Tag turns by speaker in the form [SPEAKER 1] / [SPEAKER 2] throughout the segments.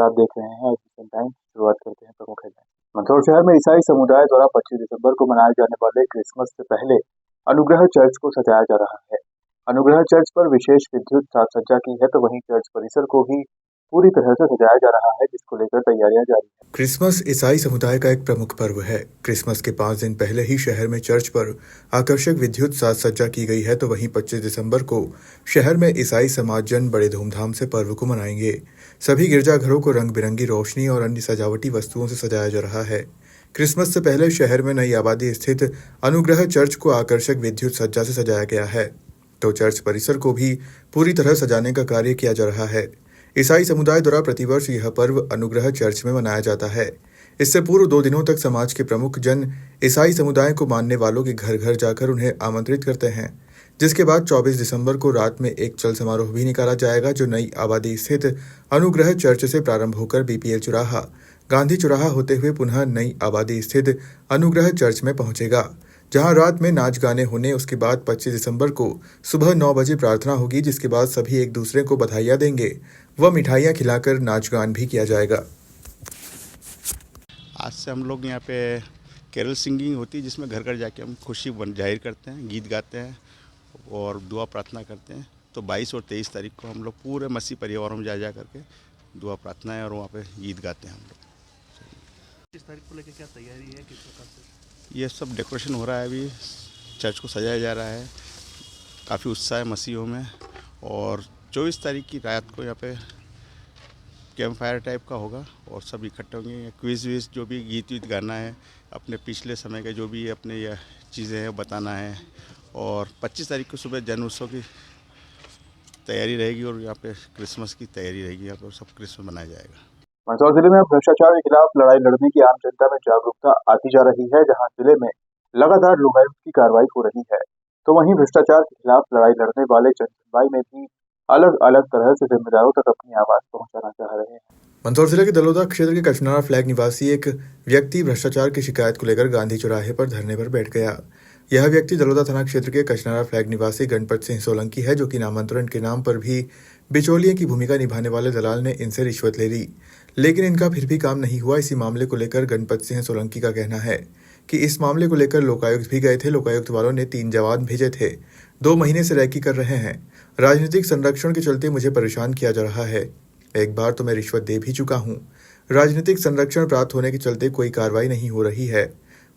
[SPEAKER 1] नमस्कार, आप देख रहे हैं एजुकेशन टाइम। शुरुआत करते हैं प्रमुख हेडलाइन। मंदसौर शहर में ईसाई समुदाय द्वारा 25 दिसंबर को मनाए जाने वाले क्रिसमस से पहले अनुग्रह चर्च को सजाया जा रहा है। अनुग्रह चर्च पर विशेष विद्युत साज सज्जा की है, तो वहीं चर्च परिसर को भी पूरी तरह से सजाया जा रहा है, जिसको लेकर तैयारियां जारी है।
[SPEAKER 2] क्रिसमस ईसाई समुदाय का एक प्रमुख पर्व है। क्रिसमस के 5 दिन पहले ही शहर में चर्च पर आकर्षक विद्युत साज सज्जा की गई है, तो वहीं 25 दिसंबर को शहर में ईसाई समाजजन बड़े धूमधाम से पर्व को मनाएंगे। सभी गिरजाघरों को रंग बिरंगी रोशनी और अन्य सजावटी वस्तुओं से सजाया जा रहा है। क्रिसमस से पहले शहर में नई आबादी स्थित अनुग्रह चर्च को आकर्षक विद्युत सज्जा से सजाया गया है, तो चर्च परिसर को भी पूरी तरह सजाने का कार्य किया जा रहा है। ईसाई समुदाय द्वारा प्रतिवर्ष यह पर्व अनुग्रह चर्च में मनाया जाता है। इससे पूर्व 2 दिनों तक समाज के प्रमुख जन ईसाई समुदाय को मानने वालों के घर घर जाकर उन्हें आमंत्रित करते हैं, जिसके बाद 24 दिसंबर को रात में एक चल समारोह भी निकाला जाएगा, जो नई आबादी स्थित अनुग्रह चर्च से प्रारंभ होकर बीपीएल चौराहा, गांधी चौराहा होते हुए पुनः नई आबादी स्थित अनुग्रह चर्च में पहुंचेगा, जहां रात में नाच गाने होने। उसके बाद 25 दिसंबर को सुबह 9 बजे प्रार्थना होगी, जिसके बाद सभी एक दूसरे को बधाइयां देंगे व मिठाइयां खिलाकर नाच गान भी किया जाएगा।
[SPEAKER 3] आज से हम लोग यहाँ पे कैरल सिंगिंग होती है, जिसमें घर घर जाके हम खुशी जाहिर करते हैं, गीत गाते हैं और दुआ प्रार्थना करते हैं। तो 22 और 23 तारीख को हम लोग पूरे मसीह परिवारों में जा करके दुआ प्रार्थना है और वहाँ पे गीत गाते हैं हम लोग।
[SPEAKER 4] किस तारीख को लेकर क्या तैयारी है, किस प्रकार से?
[SPEAKER 3] ये सब डेकोरेशन हो रहा है, अभी चर्च को सजाया जा रहा है, काफ़ी उत्साह है मसीहों में। और 24 तारीख की रात को यहाँ पे कैंप फायर टाइप का होगा और सब इकट्ठे होंगे। क्विज विज जो भी गीत वीत गाना है, अपने पिछले समय के जो भी अपने यह चीज़ें हैं बताना है। और 25 तारीख को सुबह जन्म उत्सव की तैयारी रहेगी और यहाँ पे क्रिसमस की तैयारी रहेगी। यहाँ पर सब क्रिसमस मनाया जाएगा।
[SPEAKER 1] मंदसौर जिले में भ्रष्टाचार के खिलाफ लड़ाई लड़ने की आम जनता में जागरूकता आती जा रही है, जहां जिले में लगातार लोकायुक्त की कार्रवाई हो रही है, तो वहीं भ्रष्टाचार के खिलाफ लड़ाई लड़ने वाले जनसुनवाई में भी अलग अलग तरह से जिम्मेदारों तक अपनी आवाज पहुंचाना चाह रहे हैं।
[SPEAKER 2] मंदसौर जिले के दलोदा क्षेत्र के कचनारा फ्लैग निवासी एक व्यक्ति भ्रष्टाचार की शिकायत को लेकर गांधी चौराहे पर धरने पर बैठ गया। यह व्यक्ति दलोदा थाना क्षेत्र के कचनारा फ्लैग निवासी गणपत सिंह सोलंकी है, जो कि नामांतरण के नाम पर भी बिचौलिए की भूमिका निभाने वाले दलाल ने इनसे रिश्वत ले ली, लेकिन इनका फिर भी काम नहीं हुआ। इसी मामले को लेकर गणपत सिंह सोलंकी का कहना है कि इस मामले को लेकर लोकायुक्त भी गए थे। लोकायुक्त वालों ने 3 जवान भेजे थे, 2 महीने से रैकी कर रहे हैं। राजनीतिक संरक्षण के चलते मुझे परेशान किया जा रहा है। एक बार तो मैं रिश्वत दे भी चुका हूँ। राजनीतिक संरक्षण प्राप्त होने के चलते कोई कार्रवाई नहीं हो रही है।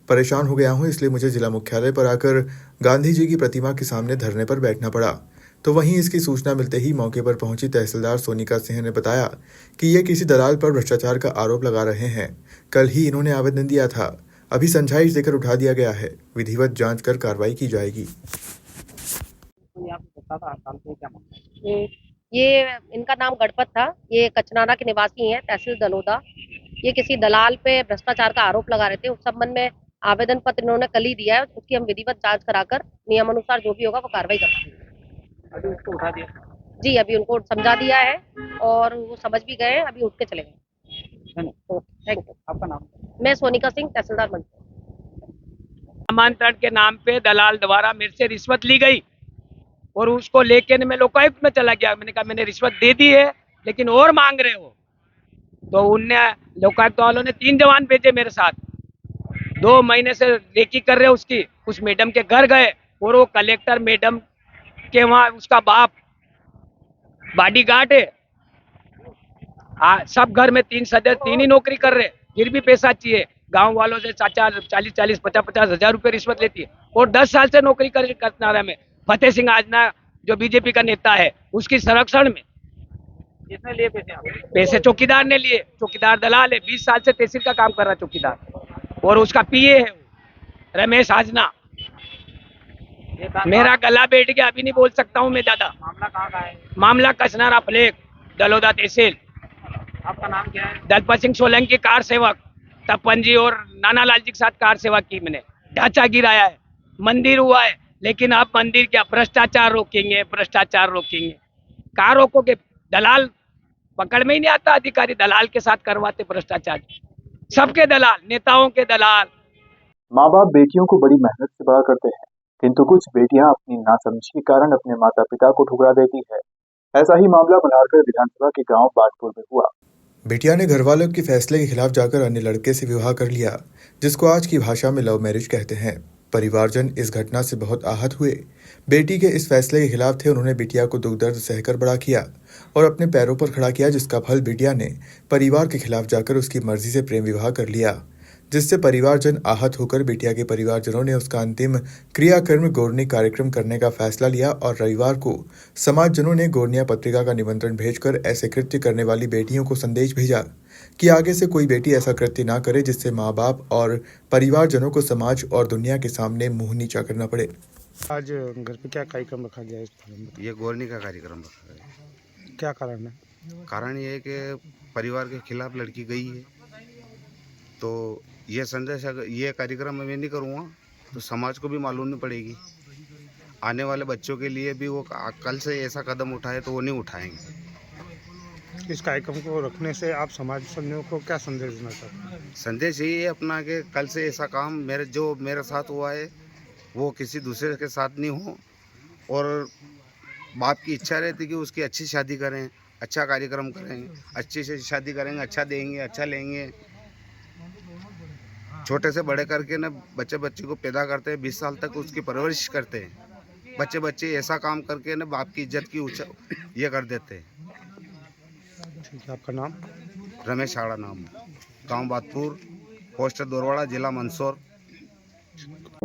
[SPEAKER 2] परेशान हो गया हूँ, इसलिए मुझे जिला मुख्यालय पर आकर गांधी जी की प्रतिमा के सामने धरने पर बैठना पड़ा। तो वहीं इसकी सूचना मिलते ही मौके पर पहुंची तहसीलदार सोनिका सिंह ने बताया कि ये किसी दलाल पर भ्रष्टाचार का आरोप लगा रहे हैं। कल ही इन्होंने आवेदन दिया था, अभी समझाइश देकर उठा दिया गया है। विधिवत जांच कर कार्रवाई की जाएगी।
[SPEAKER 5] ये इनका नाम गणपत था, ये कचनारा के निवासी हैं, तहसील दलोदा। ये किसी दलाल पे भ्रष्टाचार का आरोप लगा रहे थे। उस संबंध में आवेदन पत्र इन्होंने कल ही दिया है, उसकी हम विधिवत जांच कराकर नियमानुसार जो भी होगा वो कार्रवाई करेंगे।
[SPEAKER 4] अभी उसको उठा दिया?
[SPEAKER 5] जी, अभी उनको समझा दिया है और वो समझ भी गए हैं, अभी उठ के चले गए। Thank you.
[SPEAKER 4] आपका नाम?
[SPEAKER 5] मैं सोनिका सिंह, तहसीलदार मंदसौर।
[SPEAKER 6] नामांतरण के नाम पे दलाल द्वारा मेरे से रिश्वत ली गई और उसको लेके मैं लोकायुक्त में चला गया। मैंने कहा मैंने रिश्वत दे दी है, लेकिन और मांग रहे हो। तो उनने लोकायुक्त वालों ने 3 जवान भेजे मेरे साथ। 2 महीने से रेकी कर रहे उसकी। उस मैडम के घर गए और वो कलेक्टर मैडम के वहाँ उसका बाप बॉडीगार्ड है। सब घर में 3 सदस्य 3 ही नौकरी कर रहे, फिर भी पैसा चाहिए। गांव वालों से 40-40, 50-50 हजार रुपए रिश्वत लेती है और 10 साल से नौकरी करना में फतेह सिंह आजना जो बीजेपी का नेता है, उसकी संरक्षण में।
[SPEAKER 4] किसने लिए पैसे?
[SPEAKER 6] पैसे चौकीदार ने लिए। चौकीदार दलाल है, 20 साल से तहसील का काम कर रहा है चौकीदार, और उसका पीए है रमेश आजना। मेरा गला बैठ गया, अभी नहीं बोल सकता हूँ मैं ज्यादा।
[SPEAKER 4] मामला कहाँ का है?
[SPEAKER 6] मामला कचनारा फ्लैग दलोदा तहसील।
[SPEAKER 4] आपका नाम क्या है?
[SPEAKER 6] दलपत सिंह सोलंकी, कार सेवक। तपन जी और नाना लाल जी के साथ कार सेवा की मैंने। ढांचा गिराया है, मंदिर हुआ है, लेकिन आप मंदिर क्या भ्रष्टाचार रोकेंगे? भ्रष्टाचार रोकेंगे कहाँ रोकोगे? दलाल पकड़ में ही नहीं आता। अधिकारी दलाल के साथ करवाते भ्रष्टाचार, सबके दलाल, नेताओं के दलाल।
[SPEAKER 1] माँ बाप बेटियों को बड़ी मेहनत से बड़ा करते हैं, किंतु कुछ बेटियां अपनी नासमझी के कारण अपने माता पिता को ठुकरा देती है। ऐसा ही मामला मल्हारगढ़ विधानसभा के गांव बाजपुर में हुआ।
[SPEAKER 2] बिटिया ने घरवालों के फैसले के खिलाफ जाकर अन्य लड़के से विवाह कर लिया, जिसको आज की भाषा में लव मैरिज कहते हैं। परिवारजन इस घटना से बहुत आहत हुए। बेटी के इस फैसले के खिलाफ थे। उन्होंने बिटिया को दुख दर्द सहकर बड़ा किया और अपने पैरों पर खड़ा किया, जिसका फल बिटिया ने परिवार के खिलाफ जाकर उसकी मर्जी से प्रेम विवाह कर लिया, जिससे परिवारजन आहत होकर बिटिया के परिवारजनों ने उसका अंतिम क्रियाकर्म गोरनी कार्यक्रम करने का फैसला लिया और रविवार को समाजजनों ने गोरनिया पत्रिका का निमंत्रण भेजकर ऐसे कृत्य करने वाली बेटियों को संदेश भेजा कि आगे से कोई बेटी ऐसा कृत्य ना करे, जिससे माँ बाप और परिवारजनों को समाज और दुनिया के सामने मुंह नीचा करना पड़े।
[SPEAKER 7] आज घर पे क्या कार्यक्रम रखा गया है इस फॉर्म में?
[SPEAKER 8] ये गोरनी का कार्यक्रम रखा है।
[SPEAKER 7] क्या कारण है?
[SPEAKER 8] कारण ये है कि परिवार के खिलाफ लड़की गई है, तो ये संदेश अगर ये कार्यक्रम मैं नहीं करूँगा तो समाज को भी मालूम नहीं पड़ेगी। आने वाले बच्चों के लिए भी वो कल से ऐसा कदम उठाए तो वो नहीं उठाएंगे।
[SPEAKER 7] इस कार्यक्रम को रखने से आप समाज समूह को क्या संदेश देना चाहते हैं?
[SPEAKER 8] संदेश यही है अपना कि कल से ऐसा काम मेरे साथ हुआ है वो किसी दूसरे के साथ नहीं हो, और बाप की इच्छा रहती कि उसकी अच्छी शादी करें, अच्छा कार्यक्रम करेंगे, अच्छी से शादी करेंगे, अच्छा देंगे, अच्छा लेंगे। छोटे से बड़े करके न बच्चे को पैदा करते हैं, 20 साल तक उसकी परवरिश करते हैं। बच्चे ऐसा काम करके न बाप की इज्जत की ऊंचा ये कर देते हैं।
[SPEAKER 7] ठीक है, आपका नाम?
[SPEAKER 8] रमेश आड़ा नाम, गांव बातपुर, पोस्ट दोरवाड़ा, जिला मंदसौर।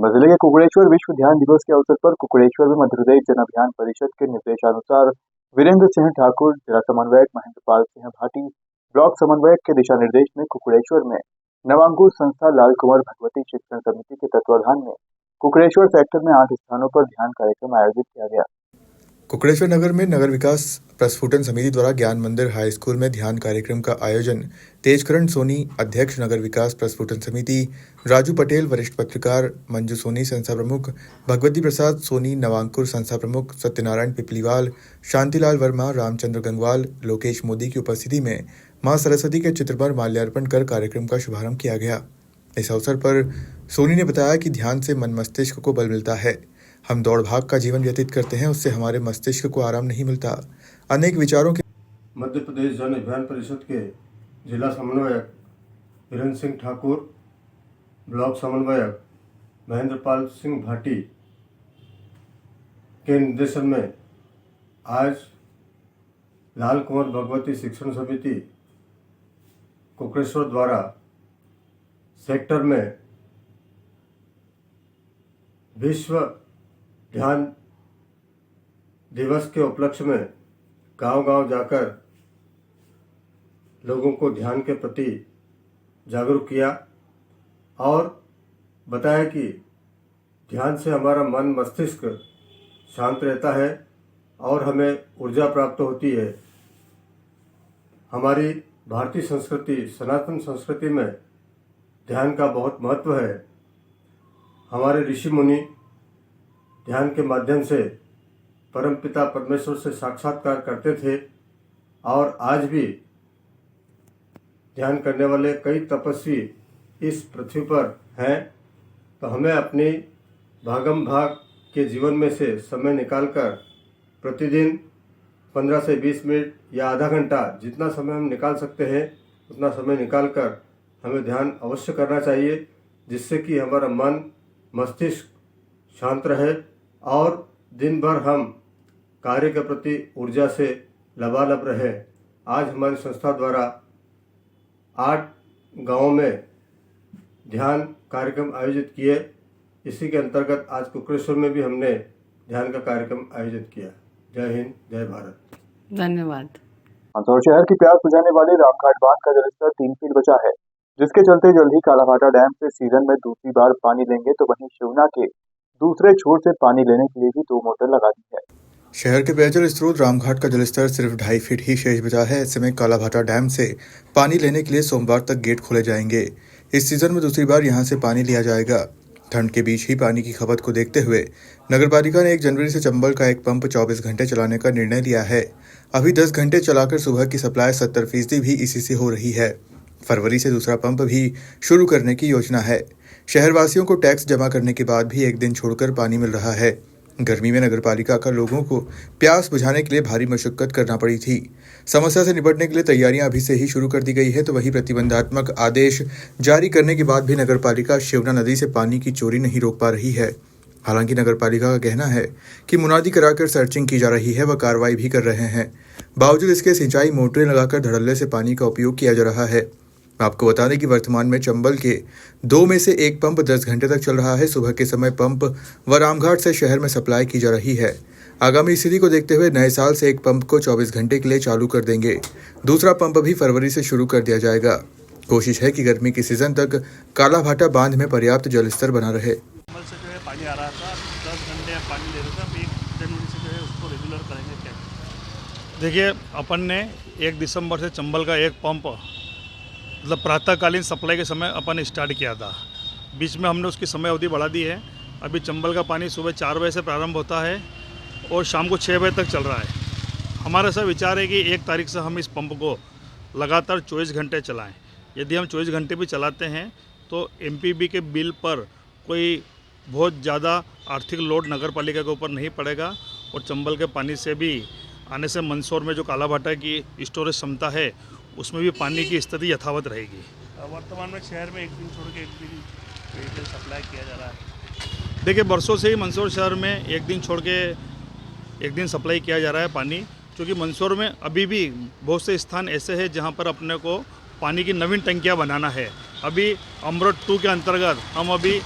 [SPEAKER 1] जिले के कुकुड़ेश्वर विश्व ध्यान दिवस के अवसर पर कुकुड़ेश्वर में मध्य प्रदेश जन अभियान परिषद के निर्देशानुसार वीरेंद्र सिंह ठाकुर, जिला समन्वयक महेंद्रपाल सिंह भाटी, ब्लॉक समन्वयक के दिशा निर्देश में कुकुड़ेश्वर में नवांकुर संस्था लाल कुंवर भगवती शिक्षण समिति के तत्वाधान में कुकुड़ेश्वर सेक्टर में 8 स्थानों पर ध्यान कार्यक्रम आयोजित किया गया।
[SPEAKER 2] कुकुड़ेश्वर नगर में नगर विकास प्रस्फुटन समिति द्वारा ज्ञान मंदिर हाई स्कूल में ध्यान कार्यक्रम का आयोजन तेजकरण सोनी, अध्यक्ष नगर विकास प्रस्फुटन समिति, राजू पटेल, वरिष्ठ पत्रकार मंजू सोनी, संस्था प्रमुख भगवती प्रसाद सोनी, नवांकुर संस्था प्रमुख सत्यनारायण पिपलीवाल, शांतिलाल वर्मा, रामचंद्र गंगवाल, लोकेश मोदी की उपस्थिति में मां सरस्वती के चित्र पर माल्यार्पण कर कार्यक्रम का शुभारंभ किया गया। इस अवसर पर सोनी ने बताया कि ध्यान से मन मस्तिष्क को बल मिलता है। हम दौड़ भाग का जीवन व्यतीत करते हैं, उससे हमारे मस्तिष्क को आराम नहीं मिलता। अनेक विचारों के
[SPEAKER 9] मध्य प्रदेश जन अभियान परिषद के जिला समन्वयक वीरेंद्र सिंह ठाकुर, ब्लॉक समन्वयक महेंद्रपाल सिंह भाटी के निर्देशन में आज लाल कुंवर भगवती शिक्षण समिति कुकुड़ेश्वर द्वारा सेक्टर में विश्व ध्यान दिवस के उपलक्ष्य में गांव-गांव जाकर लोगों को ध्यान के प्रति जागरूक किया और बताया कि ध्यान से हमारा मन मस्तिष्क शांत रहता है और हमें ऊर्जा प्राप्त होती है। हमारी भारतीय संस्कृति, सनातन संस्कृति में ध्यान का बहुत महत्व है। हमारे ऋषि मुनि ध्यान के माध्यम से परमपिता परमेश्वर से साक्षात्कार करते थे और आज भी ध्यान करने वाले कई तपस्वी इस पृथ्वी पर हैं। तो हमें अपनी भागम भाग के जीवन में से समय निकालकर प्रतिदिन 15 से 20 मिनट या आधा घंटा, जितना समय हम निकाल सकते हैं उतना समय निकालकर हमें ध्यान अवश्य करना चाहिए, जिससे कि हमारा मन मस्तिष्क शांत रहे और दिन भर हम कार्य के प्रति ऊर्जा से लबालब रहे। आज हमारी संस्था द्वारा 8 गांवों में ध्यान कार्यक्रम आयोजित किए। इसी के अंतर्गत आज कुकुड़ेश्वर में भी हमने ध्यान का कार्यक्रम आयोजित किया। जय हिंद, जय भारत।
[SPEAKER 10] धन्यवाद।
[SPEAKER 1] मंदसौर शहर की प्यास बुझाने वाले रामघाट बांध का जलस्तर 3 फीट बचा है, जिसके चलते जल्द ही कालाभाटा डैम से सीजन में दूसरी बार पानी लेंगे। तो वहीं शिवना के दूसरे छोर से पानी लेने के लिए भी 2 मोटर लगा दी है।
[SPEAKER 2] शहर के पेयजल स्रोत रामघाट का जलस्तर सिर्फ 2.5 फीट ही शेष बचा है। ऐसे में कालाभाटा डैम से पानी लेने के लिए सोमवार तक गेट खोले जाएंगे। इस सीजन में दूसरी बार यहां से पानी लिया जाएगा। ठंड के बीच ही पानी की खपत को देखते हुए नगरपालिका ने 1 जनवरी से चंबल का एक पंप 24 घंटे चलाने का निर्णय लिया है। अभी 10 घंटे चलाकर सुबह की सप्लाई 70% भी इसी से हो रही है। फरवरी से दूसरा पंप भी शुरू करने की योजना है। शहरवासियों को टैक्स जमा करने के बाद भी 1 दिन छोड़कर पानी मिल रहा है। गर्मी में नगरपालिका का लोगों को प्यास बुझाने के लिए भारी मशक्कत करना पड़ी थी। समस्या से निपटने के लिए तैयारियां अभी से ही शुरू कर दी गई है, तो वहीं प्रतिबंधात्मक आदेश जारी करने के बाद भी नगरपालिका शिवना नदी से पानी की चोरी नहीं रोक पा रही है। हालांकि नगरपालिका का कहना है कि मुनादी कराकर सर्चिंग की जा रही है व कार्रवाई भी कर रहे हैं। बावजूद इसके सिंचाई मोटरें लगाकर धड़ल्ले से पानी का उपयोग किया जा रहा है। आपको बता दें कि वर्तमान में चंबल के 2 में से 1 पंप 10 घंटे तक चल रहा है। सुबह के समय पंप व रामघाट से शहर में सप्लाई की जा रही है। आगामी स्थिति को देखते हुए नए साल से एक पंप को 24 घंटे के लिए चालू कर देंगे। दूसरा पंप भी फरवरी से शुरू कर दिया जाएगा। कोशिश है कि गर्मी की सीजन तक कालाभाटा बांध में पर्याप्त जल स्तर बना रहे।
[SPEAKER 4] कमल से जो है पानी आ रहा था, 10 घंटे पानी ले रहे थे, अब 1 जनवरी से जो है उसको रेगुलर करेंगे क्या?
[SPEAKER 10] देखिए, अपन ने 1 दिसंबर से चंबल का एक पंप मतलब प्रातःकालीन सप्लाई के समय अपन स्टार्ट किया था। बीच में हमने उसकी समय अवधि बढ़ा दी है। अभी चंबल का पानी सुबह 4 बजे से प्रारंभ होता है और शाम को 6 बजे तक चल रहा है। हमारा ऐसा विचार है कि 1 तारीख से हम इस पंप को लगातार 24 घंटे चलाएं। यदि हम 24 घंटे भी चलाते हैं तो एमपीबी के बिल पर कोई बहुत ज़्यादा आर्थिक लोड नगर पालिका के ऊपर नहीं पड़ेगा और चंबल के पानी से भी आने से मंदसौर में जो कालाभाटा की स्टोरेज क्षमता है उसमें भी पानी की स्थिति यथावत रहेगी।
[SPEAKER 4] वर्तमान में शहर में एक दिन छोड़ के एक दिन पेयजल सप्लाई किया जा रहा है।
[SPEAKER 10] देखिए, बरसों से ही मंदसौर शहर में एक दिन छोड़ के एक दिन सप्लाई किया जा रहा है पानी, क्योंकि मंदसौर में अभी भी बहुत से स्थान ऐसे हैं जहां पर अपने को पानी की नवीन टंकियां बनाना है। अभी अमृत 2 के अंतर्गत हम अभी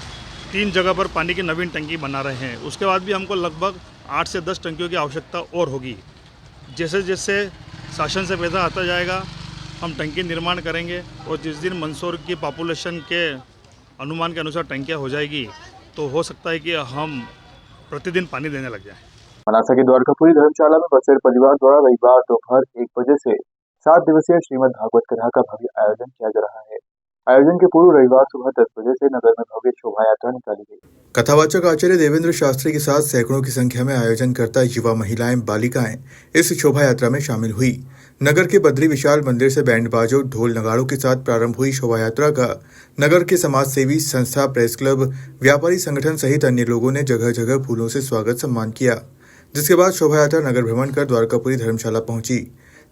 [SPEAKER 10] 3 जगह पर पानी की नवीन टंकी बना रहे हैं। उसके बाद भी हमको लगभग 8 से 10 टंकियों की आवश्यकता और होगी। जैसे जैसे शासन से पैसा आता जाएगा हम टंकी निर्माण करेंगे और जिस दिन मंदसौर की पॉपुलेशन के अनुमान के अनुसार टंकियाँ हो जाएगी तो हो सकता है कि हम प्रतिदिन पानी देने लग जाएं।
[SPEAKER 1] मनासा के द्वारकापुरी धर्मशाला में बसेर परिवार द्वारा रविवार दोपहर 1 बजे से 7 दिवसीय श्रीमद् भागवत कथा का भव्य आयोजन किया जा रहा है। आयोजन के पूर्व रविवार सुबह 10 बजे से नगर में भव्य शोभा यात्रा निकाली गई।
[SPEAKER 2] कथावाचक आचार्य देवेंद्र शास्त्री के साथ सैकड़ों की संख्या में आयोजन करता युवा, महिलाएं, बालिकाएं इस शोभा यात्रा में शामिल हुई। नगर के बद्री विशाल मंदिर से बैंड बाजों, ढोल नगाड़ों के साथ प्रारंभ हुई शोभा यात्रा का नगर के समाज सेवी संस्था, प्रेस क्लब, व्यापारी संगठन सहित अन्य लोगों ने जगह जगह फूलों से स्वागत सम्मान किया। जिसके बाद शोभा यात्रा नगर भ्रमण कर द्वारकापुरी धर्मशाला पहुंची,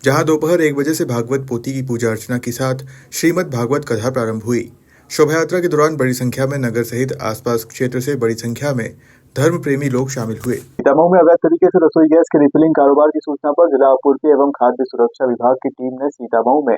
[SPEAKER 2] जहां दोपहर 1 बजे से भागवत पोथी की पूजा अर्चना के साथ श्रीमद् भागवत कथा प्रारंभ हुई। शोभा यात्रा के दौरान बड़ी संख्या में नगर सहित आसपास क्षेत्र से बड़ी संख्या में धर्म प्रेमी लोग शामिल हुए।
[SPEAKER 1] सीतामऊ में अवैध तरीके से रसोई गैस के रिफिलिंग कारोबार की सूचना पर जिला आपूर्ति एवं खाद्य सुरक्षा विभाग की टीम ने सीतामऊ में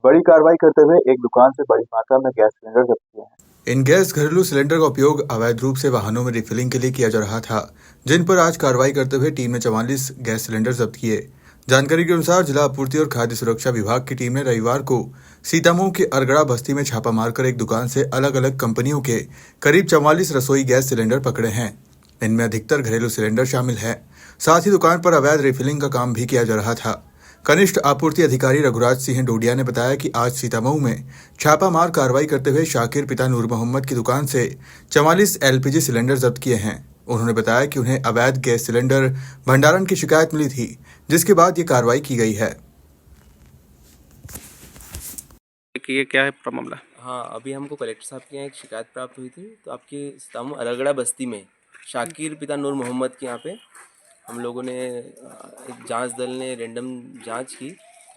[SPEAKER 1] बड़ी कार्रवाई करते हुए एक दुकान से बड़ी मात्रा में गैस सिलेंडर जब्त किए हैं।
[SPEAKER 2] इन गैस घरेलू सिलेंडर का उपयोग अवैध रूप से वाहनों में रिफिलिंग के लिए किया जा रहा था, जिन पर आज कार्रवाई करते हुए टीम ने 44 गैस सिलेंडर जब्त किए। जानकारी के अनुसार जिला आपूर्ति और खाद्य सुरक्षा विभाग की टीम ने रविवार को सीतामऊ के अरगड़ा बस्ती में छापा मारकर एक दुकान से अलग अलग कंपनियों के करीब 44 रसोई गैस सिलेंडर पकड़े हैं। इनमें अधिकतर घरेलू सिलेंडर शामिल है। साथ ही दुकान पर अवैध रिफिलिंग का काम भी किया जा रहा था। कनिष्ठ आपूर्ति अधिकारी रघुराज सिंह डोडिया ने बताया कि आज सीतामऊ में छापामार कार्रवाई करते हुए शाकिर पिता नूर मोहम्मद की दुकान से 44 एलपीजी सिलेंडर जब्त किए हैं। उन्होंने बताया कि उन्हें अवैध गैस सिलेंडर भंडारण की शिकायत मिली थी, जिसके बाद ये कार्रवाई की गई है।
[SPEAKER 11] ये क्या है मामला?
[SPEAKER 12] हाँ, अभी हमको कलेक्टर साहब के यहाँ एक शिकायत प्राप्त हुई थी। तो आपके सीतामऊ अरगड़ा बस्ती में शाकिर पिता नूर मोहम्मद के यहाँ पे हम लोगों ने एक जांच दल ने रैंडम जांच की।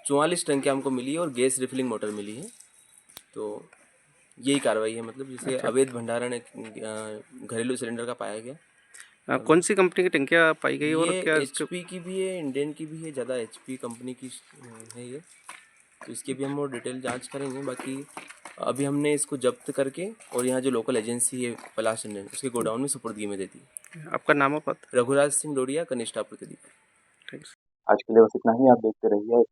[SPEAKER 12] 44 टंकियाँ हमको मिली है और गैस रिफिलिंग मोटर मिली है। तो यही कार्रवाई है, मतलब जिसे अवैध भंडारण घरेलू सिलेंडर का पाया गया।
[SPEAKER 11] कौन सी कंपनी की टंकियाँ पाई गई और क्या?
[SPEAKER 12] HP की भी है, इंडियन की भी है, ज़्यादा HP कंपनी की है ये। तो इसकी भी हम और डिटेल जांच करेंगे। बाकी अभी हमने इसको जब्त करके और यहाँ जो लोकल एजेंसी है पलाश इंडियन, उसके गोडाउन में सुपुर्दगी में दे दी।
[SPEAKER 11] आपका नाम और पता?
[SPEAKER 12] रघुराज सिंह डोडिया, कनिष्ठ आपूर्ति अधिकारी।
[SPEAKER 1] आज के लिए बस इतना ही। आप देखते रहिए।